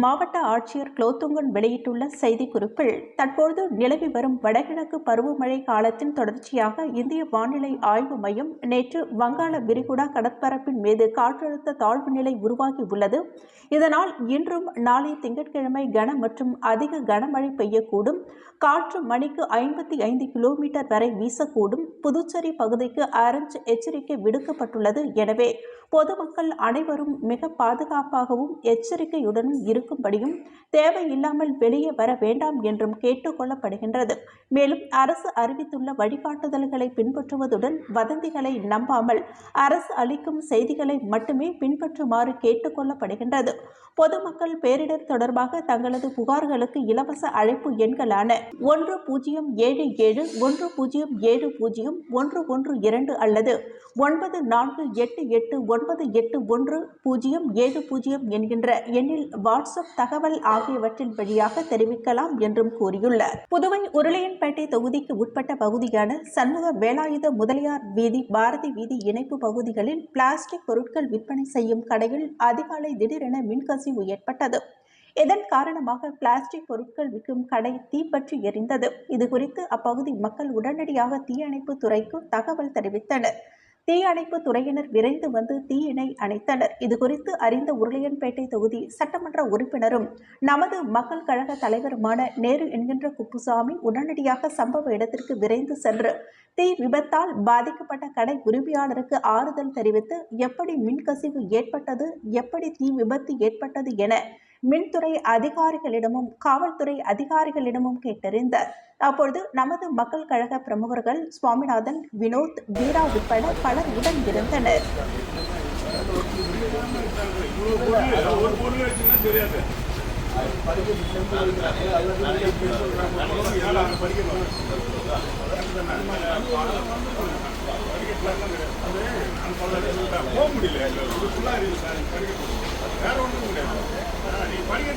மாவட்ட ஆட்சியர் குலோத்துங்கன் வெளியிட்டுள்ள செய்திக்குறிப்பில், தற்போது நிலவி வரும் வடகிழக்கு பருவமழை காலத்தின் தொடர்ச்சியாக இந்திய வானிலை ஆய்வு மையம் நேற்று வங்காள விரிகுடா கடற்பரப்பின் மீது காற்றழுத்த தாழ்வு நிலை உருவாகியுள்ளது. இதனால் இன்றும் நாளை திங்கட்கிழமை கன மற்றும் அதிக கனமழை பெய்யக்கூடும். காற்று மணிக்கு 55 கிலோமீட்டர் வரை வீசக்கூடும். புதுச்சேரி பகுதிக்கு ஆரஞ்சு எச்சரிக்கை விடுக்கப்பட்டுள்ளது. எனவே பொதுமக்கள் அனைவரும் மிக பாதுகாப்பாகவும் எச்சரிக்கையுடனும் இருக்கும்படியும் தேவையில்லாமல் வெளியே வர வேண்டாம் என்றும் கேட்டுக் கொள்ளப்படுகின்றது. மேலும் அரசு அறிவித்துள்ள வழிகாட்டுதல்களை பின்பற்றுவதுடன் வதந்திகளை நம்பாமல் அரசு அளிக்கும் செய்திகளை மட்டுமே பின்பற்றுமாறு கேட்டுக் கொள்ளப்படுகின்றது. பொதுமக்கள் பேரிடர் தொடர்பாக தங்களது புகார்களுக்கு இலவச அழைப்பு எண்களான 1077 1070 112 அல்லது 9488981070 என்கின்ற எண்ணில் வாட்ஸ்அப் தகவல் ஆகியவற்றின் வழியாக தெரிவிக்கலாம் என்றும் கூறியுள்ளார். புதுவை உருளையன்பேட்டை தொகுதிக்கு உட்பட்ட பகுதியான சண்முக வேலாயுத முதலியார் வீதி, பாரதி வீதி இணைப்பு பகுதிகளில் பிளாஸ்டிக் பொருட்கள் விற்பனை செய்யும் கடையில் அதிகாலை திடீரென மின்கசிவு ஏற்பட்டது. இதன் காரணமாக பிளாஸ்டிக் பொருட்கள் விற்கும் கடை தீப்பற்றி எரிந்தது. இதுகுறித்து அப்பகுதி மக்கள் உடனடியாக தீயணைப்பு துறைக்கு தகவல் தெரிவித்தனர். தீயணைப்பு துறையினர் விரைந்து வந்து தீயினை அணைத்தனர். இதுகுறித்து அறிந்த உருளையன்பேட்டை தொகுதி சட்டமன்ற உறுப்பினரும் நமது மக்கள் கழக தலைவருமான நேரு என்கின்ற குப்புசாமி உடனடியாக சம்பவ இடத்திற்கு விரைந்து சென்று தீ விபத்தால் பாதிக்கப்பட்ட கடை உரிமையாளருக்கு ஆறுதல் தெரிவித்து எப்படி மின்கசிவு ஏற்பட்டது, எப்படி தீ விபத்து ஏற்பட்டது என மின்துறை அதிகாரிகளிடமும் காவல்துறை அதிகாரிகளிடமும் கேட்டறிந்தார். அப்பொழுது நமது மக்கள் கழக பிரமுகர்கள் சுவாமிநாதன், வினோத், வீரா உட்பட பலர் உடன் இருந்தனர். வேற ஒன்றும் கிடையாது. நீ படிக்கல